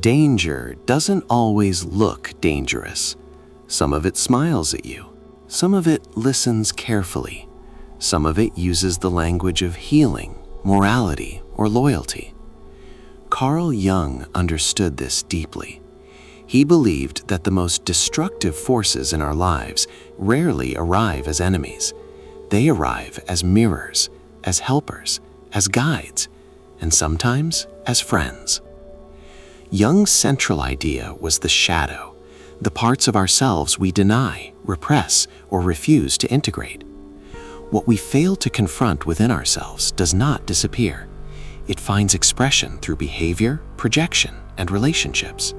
Danger doesn't always look dangerous. Some of it smiles at you. Some of it listens carefully. Some of it uses the language of healing, morality, or loyalty. Carl Jung understood this deeply. He believed that the most destructive forces in our lives rarely arrive as enemies. They arrive as mirrors, as helpers, as guides, and sometimes as friends. Jung's central idea was the shadow, the parts of ourselves we deny, repress, or refuse to integrate. What we fail to confront within ourselves does not disappear. It finds expression through behavior, projection, and relationships.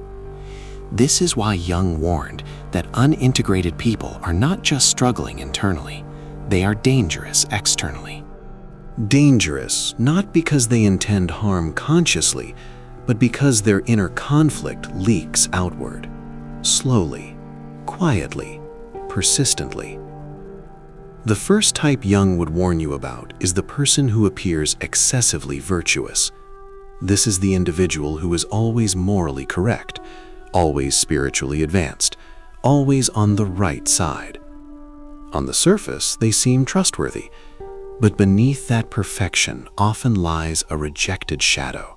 This is why Jung warned that unintegrated people are not just struggling internally, they are dangerous externally. Dangerous not because they intend harm consciously, but because their inner conflict leaks outward, slowly, quietly, persistently. The first type Jung would warn you about is the person who appears excessively virtuous. This is the individual who is always morally correct, always spiritually advanced, always on the right side. On the surface, they seem trustworthy, but beneath that perfection often lies a rejected shadow: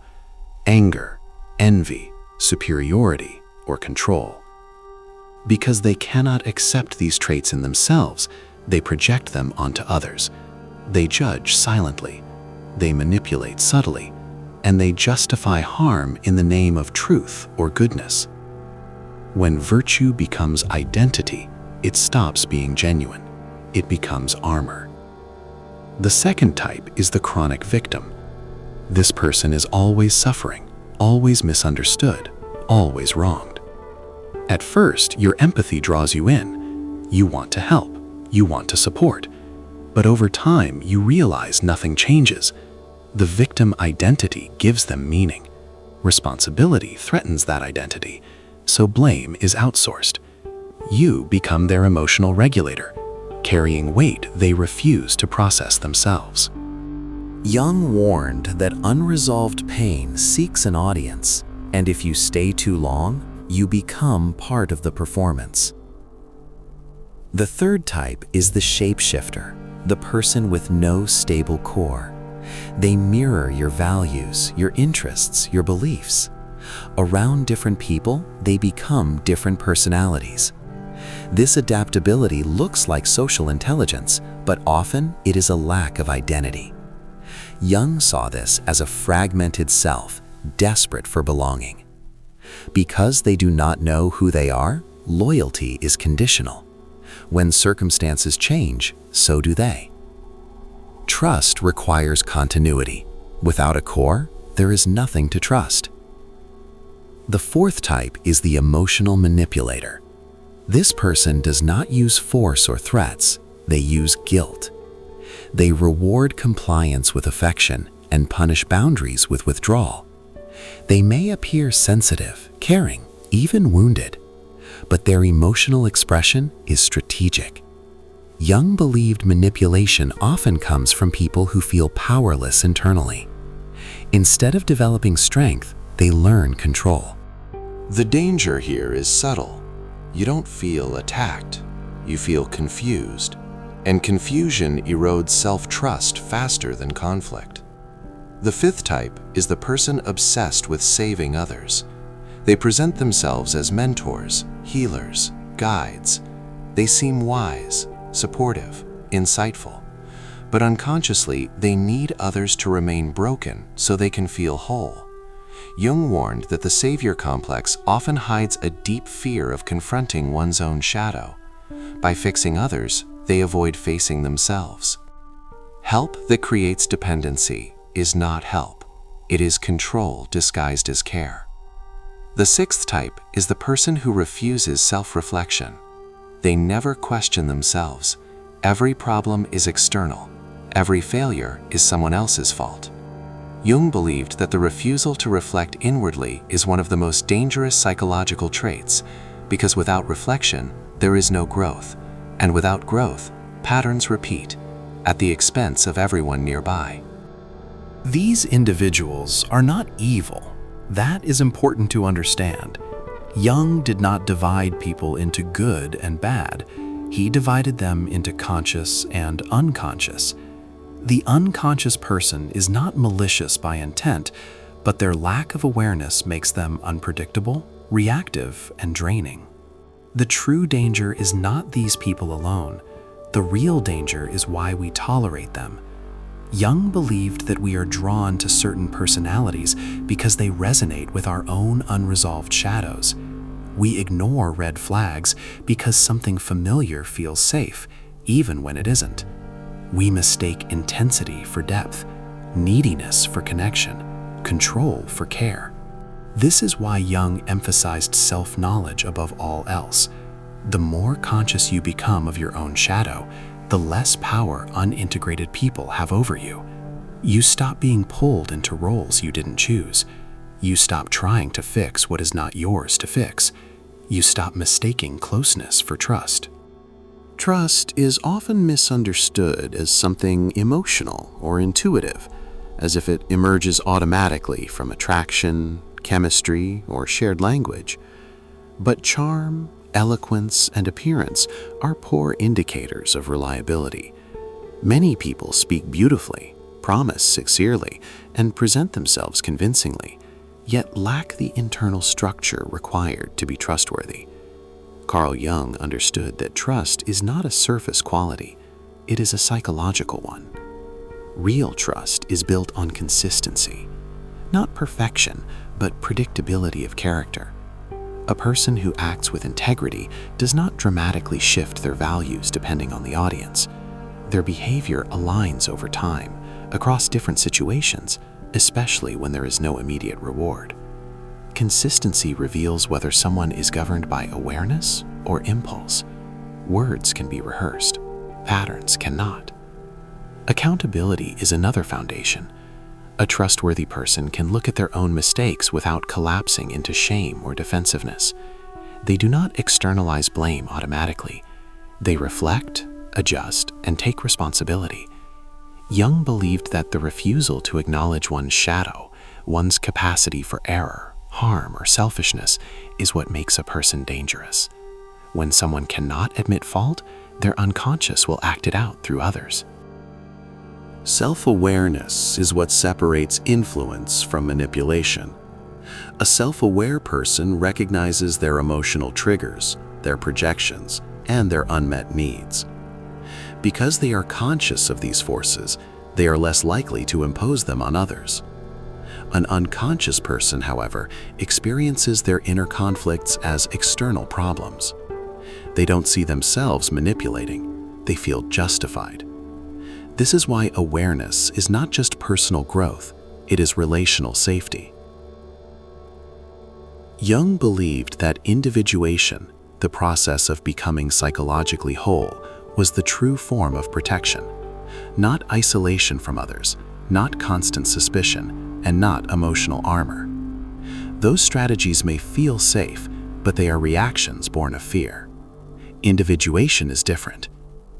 anger, envy, superiority, or control. Because they cannot accept these traits in themselves, they project them onto others. They judge silently, they manipulate subtly, and they justify harm in the name of truth or goodness. When virtue becomes identity, it stops being genuine. It becomes armor. The second type is the chronic victim. This person is always suffering, always misunderstood, always wronged. At first, your empathy draws you in. You want to help, you want to support. But over time, you realize nothing changes. The victim identity gives them meaning. Responsibility threatens that identity, so blame is outsourced. You become their emotional regulator, carrying weight they refuse to process themselves. Jung warned that unresolved pain seeks an audience, and if you stay too long, you become part of the performance. The third type is the shapeshifter, the person with no stable core. They mirror your values, your interests, your beliefs. Around different people, they become different personalities. This adaptability looks like social intelligence, but often it is a lack of identity. Jung saw this as a fragmented self, desperate for belonging. Because they do not know who they are, loyalty is conditional. When circumstances change, so do they. Trust requires continuity. Without a core, there is nothing to trust. The fourth type is the emotional manipulator. This person does not use force or threats, they use guilt. They reward compliance with affection and punish boundaries with withdrawal. They may appear sensitive, caring, even wounded, but their emotional expression is strategic. Jung believed manipulation often comes from people who feel powerless internally. Instead of developing strength, they learn control. The danger here is subtle. You don't feel attacked, you feel confused, and confusion erodes self-trust faster than conflict. The fifth type is the person obsessed with saving others. They present themselves as mentors, healers, guides. They seem wise, supportive, insightful, but unconsciously they need others to remain broken so they can feel whole. Jung warned that the savior complex often hides a deep fear of confronting one's own shadow. By fixing others, they avoid facing themselves. Help that creates dependency is not help. It is control disguised as care. The sixth type is the person who refuses self-reflection. They never question themselves. Every problem is external. Every failure is someone else's fault. Jung believed that the refusal to reflect inwardly is one of the most dangerous psychological traits, because without reflection, there is no growth, and without growth, patterns repeat, at the expense of everyone nearby. These individuals are not evil. That is important to understand. Jung did not divide people into good and bad. He divided them into conscious and unconscious. The unconscious person is not malicious by intent, but their lack of awareness makes them unpredictable, reactive, and draining. The true danger is not these people alone. The real danger is why we tolerate them. Jung believed that we are drawn to certain personalities because they resonate with our own unresolved shadows. We ignore red flags because something familiar feels safe, even when it isn't. We mistake intensity for depth, neediness for connection, control for care. This is why Jung emphasized self-knowledge above all else. The more conscious you become of your own shadow, the less power unintegrated people have over you. You stop being pulled into roles you didn't choose. You stop trying to fix what is not yours to fix. You stop mistaking closeness for trust. Trust is often misunderstood as something emotional or intuitive, as if it emerges automatically from attraction, chemistry, or shared language. But charm, eloquence, and appearance are poor indicators of reliability. Many people speak beautifully, promise sincerely, and present themselves convincingly, yet lack the internal structure required to be trustworthy. Carl Jung understood that trust is not a surface quality, it is a psychological one. Real trust is built on consistency, not perfection, but predictability of character. A person who acts with integrity does not dramatically shift their values depending on the audience. Their behavior aligns over time, across different situations, especially when there is no immediate reward. Consistency reveals whether someone is governed by awareness or impulse. Words can be rehearsed, patterns cannot. Accountability is another foundation. A trustworthy person can look at their own mistakes without collapsing into shame or defensiveness. They do not externalize blame automatically. They reflect, adjust, and take responsibility. Jung believed that the refusal to acknowledge one's shadow, one's capacity for error, harm, or selfishness, is what makes a person dangerous. When someone cannot admit fault, their unconscious will act it out through others. Self-awareness is what separates influence from manipulation. A self-aware person recognizes their emotional triggers, their projections, and their unmet needs. Because they are conscious of these forces, they are less likely to impose them on others. An unconscious person, however, experiences their inner conflicts as external problems. They don't see themselves manipulating, they feel justified. This is why awareness is not just personal growth, it is relational safety. Jung believed that individuation, the process of becoming psychologically whole, was the true form of protection. Not isolation from others, not constant suspicion, and not emotional armor. Those strategies may feel safe, but they are reactions born of fear. Individuation is different.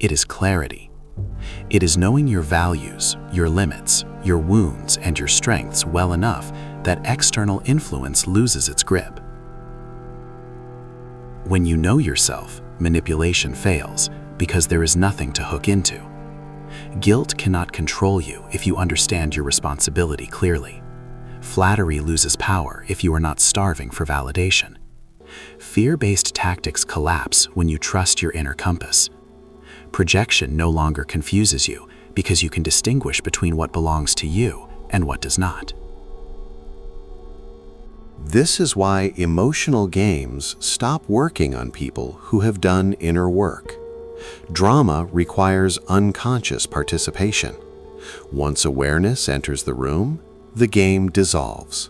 It is clarity. It is knowing your values, your limits, your wounds, and your strengths well enough that external influence loses its grip. When you know yourself, manipulation fails because there is nothing to hook into. Guilt cannot control you if you understand your responsibility clearly. Flattery loses power if you are not starving for validation. Fear-based tactics collapse when you trust your inner compass. Projection no longer confuses you because you can distinguish between what belongs to you and what does not. This is why emotional games stop working on people who have done inner work. Drama requires unconscious participation. Once awareness enters the room, the game dissolves.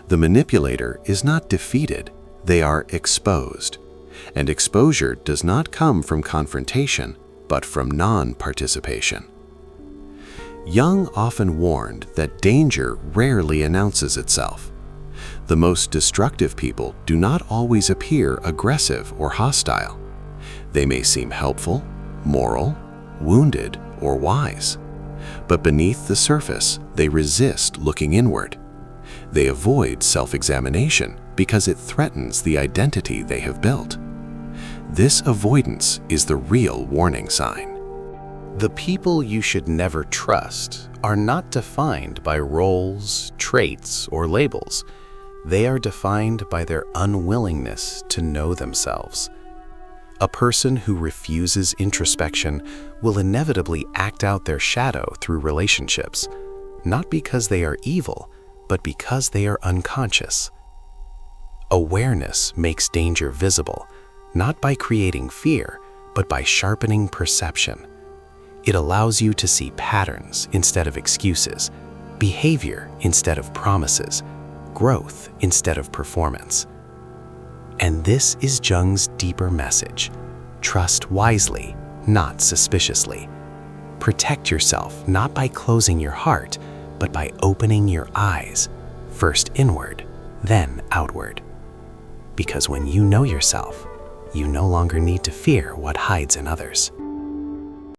The manipulator is not defeated, they are exposed. And exposure does not come from confrontation, but from non-participation. Jung often warned that danger rarely announces itself. The most destructive people do not always appear aggressive or hostile. They may seem helpful, moral, wounded, or wise. But beneath the surface, they resist looking inward. They avoid self-examination because it threatens the identity they have built. This avoidance is the real warning sign. The people you should never trust are not defined by roles, traits, or labels. They are defined by their unwillingness to know themselves. A person who refuses introspection will inevitably act out their shadow through relationships, not because they are evil, but because they are unconscious. Awareness makes danger visible, not by creating fear, but by sharpening perception. It allows you to see patterns instead of excuses, behavior instead of promises, growth instead of performance. And this is Jung's deeper message. Trust wisely, not suspiciously. Protect yourself not by closing your heart, but by opening your eyes, first inward, then outward. Because when you know yourself, you no longer need to fear what hides in others.